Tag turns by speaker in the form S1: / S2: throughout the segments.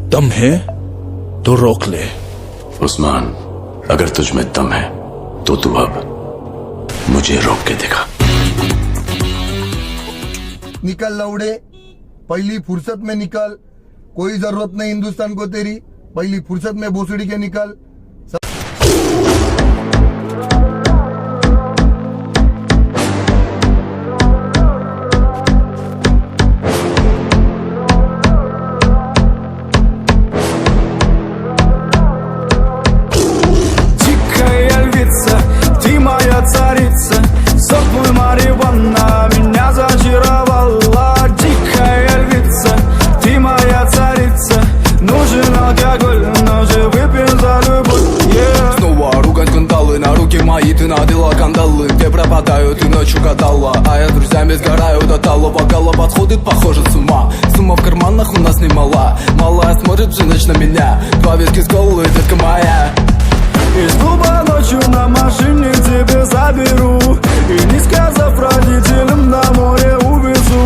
S1: दम है तो रोक ले।
S2: उस्मान, अगर तुझ में दम है तो तू अब मुझे रोक के दिखा।
S3: निकल लौड़े, पहली फुर्सत में निकल। कोई जरूरत नहीं हिंदुस्तान को तेरी, पहली फुर्सत में भोसड़ी के निकल।
S4: Царица, сопла Мариванна меня зачаровала. Дикая львица, ты моя царица. Нужен алкоголь, но же выпьем за любовь, yeah. Снова ругать кандалы, на руки мои ты надела кандалы. Где пропадаю, ты ночью гадала, а я с друзьями сгораю до талого. Голова сходит, похоже, с ума. Сумма в карманах у нас немала. Малая смотрит всю ночь на меня. Два виски с колы, детка моя. Из клуба ночью на машине к тебе заберу. И не сказав родителям, на море увезу.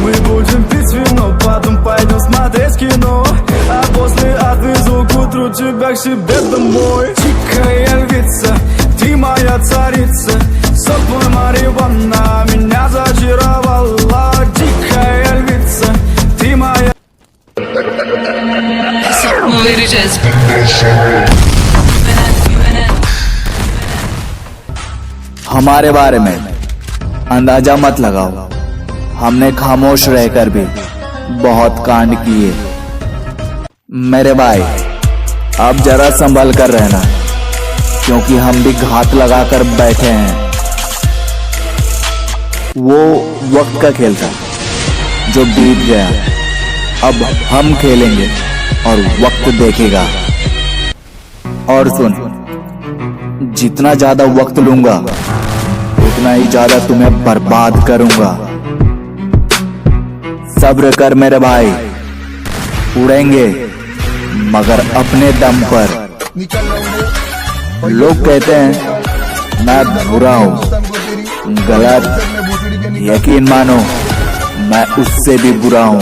S4: Мы будем пить вино, потом пойдем смотреть кино. А после отвезу к утру тебя к себе домой. Дикая львица, ты моя царица. Сок мой Мариванна меня зачаровала. Дикая львица, ты моя.
S5: Vereceğiz.
S6: हमारे बारे में अंदाजा मत लगाओ, हमने खामोश रहकर भी बहुत कांड किए। मेरे भाई अब जरा संभल कर रहना, क्योंकि हम भी घात लगाकर बैठे हैं। वो वक्त का खेल था जो बीत गया, अब हम खेलेंगे और वक्त देखेगा। और सुन, जितना ज्यादा वक्त लूंगा उतना ही ज्यादा तुम्हें बर्बाद करूंगा। सब्र कर मेरे भाई, उड़ेंगे मगर अपने दम पर। लोग कहते हैं मैं बुरा हूं, गलत। यकीन मानो मैं उससे भी बुरा हूं।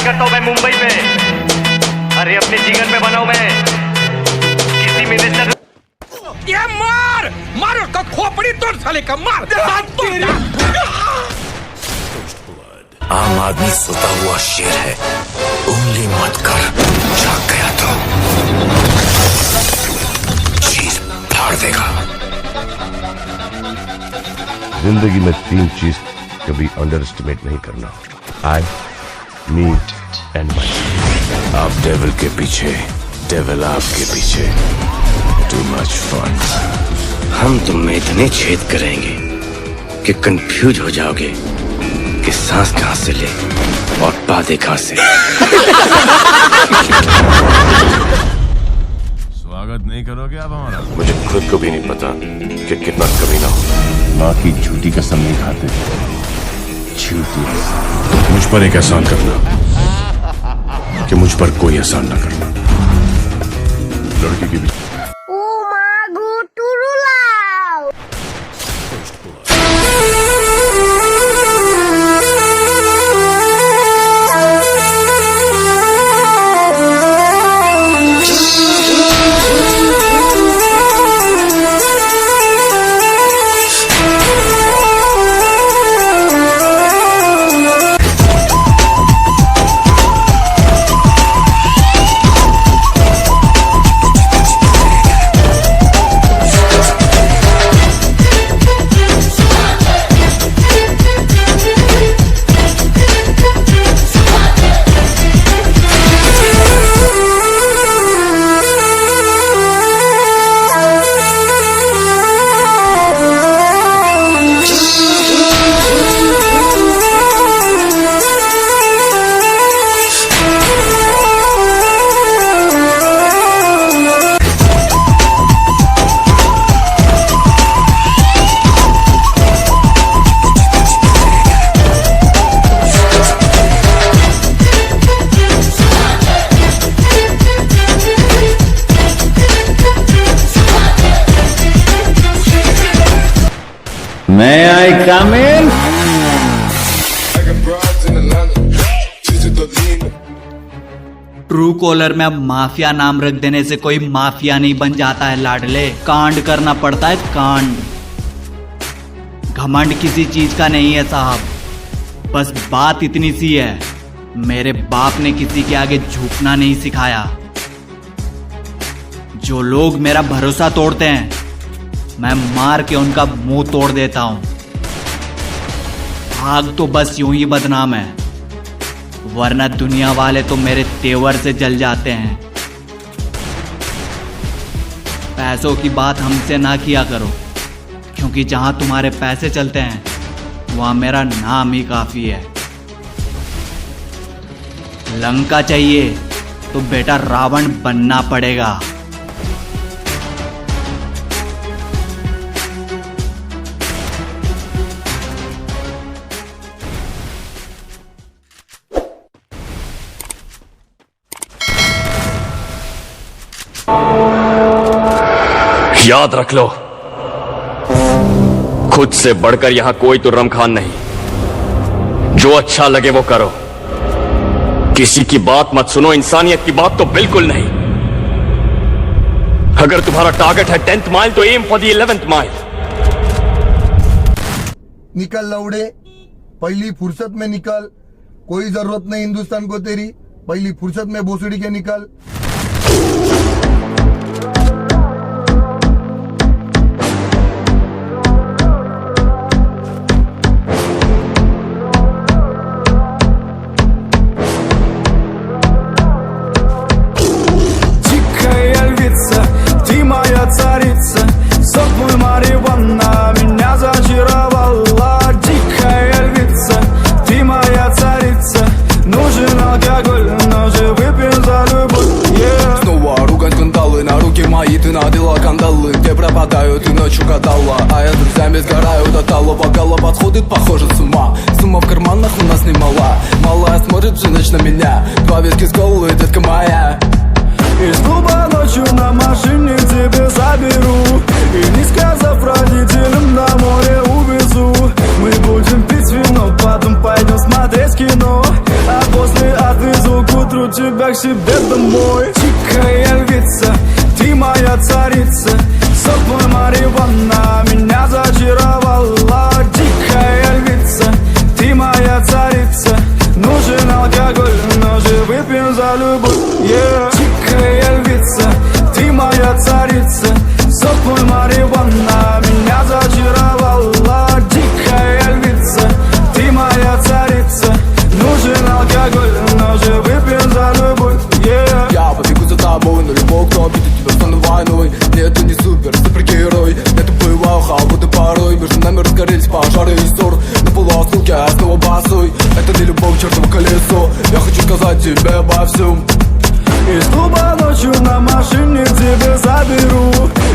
S5: करता हूँ मैं मुंबई में। अरे अपने जीवन में बनाऊं मैं किसी मिनिस्टर।
S7: ये मार मार उसका खोपड़ी तोड़ साले का मार हाथ तोड़।
S2: आम आदमी सोता हुआ शेर है, उंगली मत कर, जाग गया तो चीर फाड़ देगा।
S8: जिंदगी में 3 चीज कभी अंडर एस्टिमेट नहीं करना, आई, मी एंड माई।
S2: आप डेविल के पीछे, डेविल आपके पीछे। Too much fun. हम तुम में इतने छेद करेंगे कि कंफ्यूज हो जाओगे कि सांस कहां से ले और बातें कहां से।
S8: स्वागत नहीं करोगे आप हमारा?
S2: मुझे खुद को भी नहीं पता कि कितना कमीना हूं।
S8: माँ की झूठी कसम नहीं खाते, झूठी।
S2: मुझ पर एक एहसान करना कि मुझ पर कोई एहसान ना करना।
S8: लड़की की भी
S4: May I come in?
S6: True collar में अब माफिया नाम रख देने से कोई माफिया नहीं बन जाता है लाडले, कांड करना पड़ता है कांड। घमंड किसी चीज का नहीं है साहब, बस बात इतनी सी है, मेरे बाप ने किसी के आगे झुकना नहीं सिखाया। जो लोग मेरा भरोसा तोड़ते हैं मैं मार के उनका मुंह तोड़ देता हूं। आग तो बस यूं ही बदनाम है, वरना दुनिया वाले तो मेरे तेवर से जल जाते हैं। पैसों की बात हमसे ना किया करो, क्योंकि जहां तुम्हारे पैसे चलते हैं वहां मेरा नाम ही काफी है। लंका चाहिए तो बेटा रावण बनना पड़ेगा।
S5: याद रख लो, खुद से बढ़कर यहां कोई तो रमखान नहीं। जो अच्छा लगे वो करो, किसी की बात मत सुनो, इंसानियत की बात तो बिल्कुल नहीं। अगर तुम्हारा टारगेट है 10th माइल तो M for the 11th mile.
S3: निकल लौड़े, पहली फुर्सत में निकल, कोई जरूरत नहीं हिंदुस्तान को तेरी, पहली फुर्सत में भोसड़ी के निकल।
S4: Царица, сок мой Мариванна, меня зачаровала. Дикая львица, ты моя царица. Нужен алкоголь, но же выпьем за любовь. Снова ругань скандалы, на руки мои ты надела кандалы. Где пропадаю, ты ночью гадала, а я друзьями сгораю до талого. Голова сходит, похоже, с ума. Сумма в карманах у нас немала. Малая смотрит всю ночь на меня, 2 виски с голой, детка моя. Из клуба ночью на машине тебе заберу, и не сказав родителям на море увезу. Мы будем пить вино, потом пойдем смотреть кино, а после отвезу к утру тебя к себе домой. Дикая львица, ты моя царица, сок мой Мариванна, меня зачаровала. Дикая львица, ты моя царица. Тихая львица, ты моя царица, сок мой марихуана меня зачаровала. Дикая львица, ты моя царица, нужен алкоголь, но же выпьем за любовь.
S9: Я побегу за тобой, но любовь, кто обидит тебя, стану войной. Нет, ты не супергерой, я тупой холодный порой. Между нами разгорелись пожары и ссор. На полуосколке я снова босой. Это не любовь, чертово колесо. Я хочу сказать тебе обо всем.
S4: Из клуба ночью на машине тебя заберу,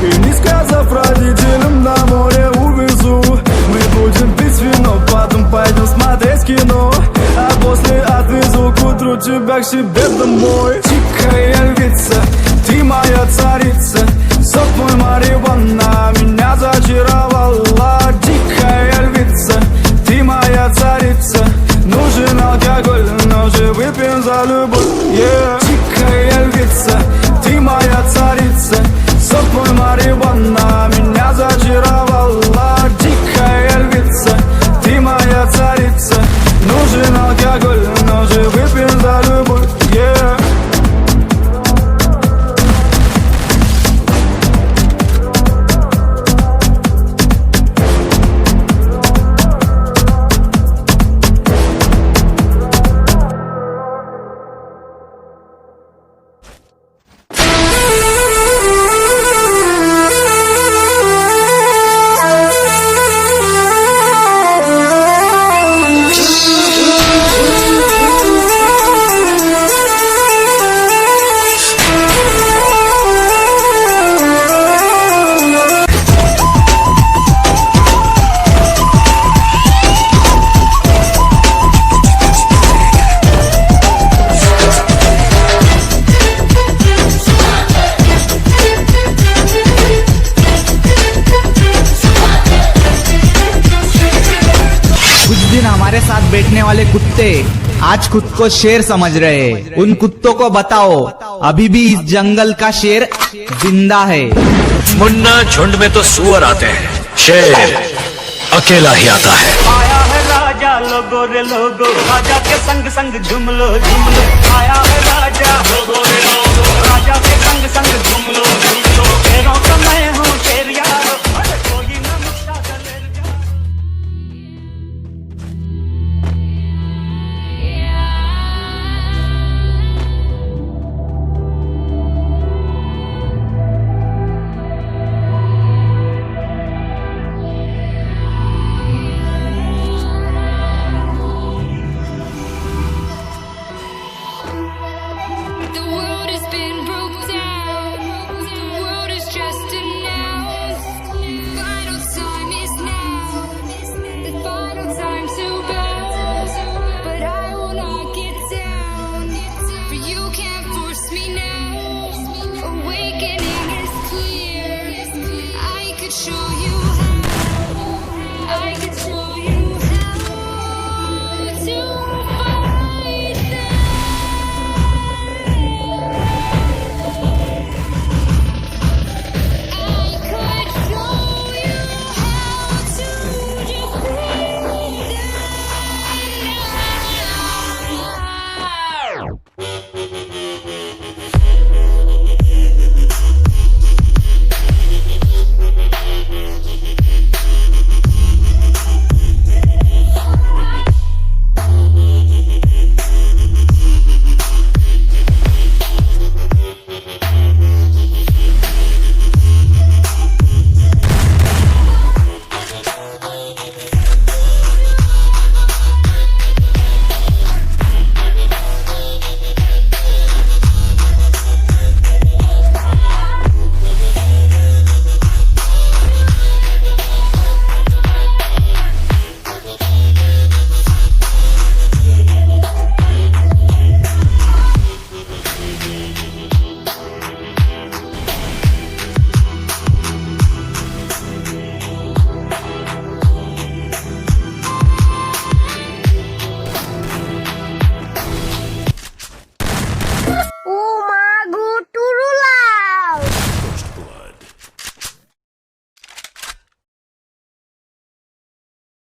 S4: и не сказав родителям, на море увезу. Мы будем пить вино, потом пойдем смотреть кино, а после отвезу к утру тебя к себе домой. Тихая львица, ты моя царица, сок мой марихуана меня зачаровала. Дикая львица, ты моя царица, нужен алкоголь, но же выпьем за любовь. Тихая львица, ты моя царица, сок мой марихуана меня зачаровала. Дикая львица, ты моя царица, нужен алкоголь, но же выпьем за любовь.
S6: हमारे साथ बैठने वाले कुत्ते आज खुद को शेर समझ रहे हैं। उन कुत्तों को बताओ अभी भी इस जंगल का शेर जिंदा है।
S5: मुन्ना, झुंड में तो सुअर आते हैं, शेर अकेला ही आता है।
S10: आया है राजा लोगो रे लोगो, राजा के संग संग झूम लो, आया है राजा लोगो रे लोगो।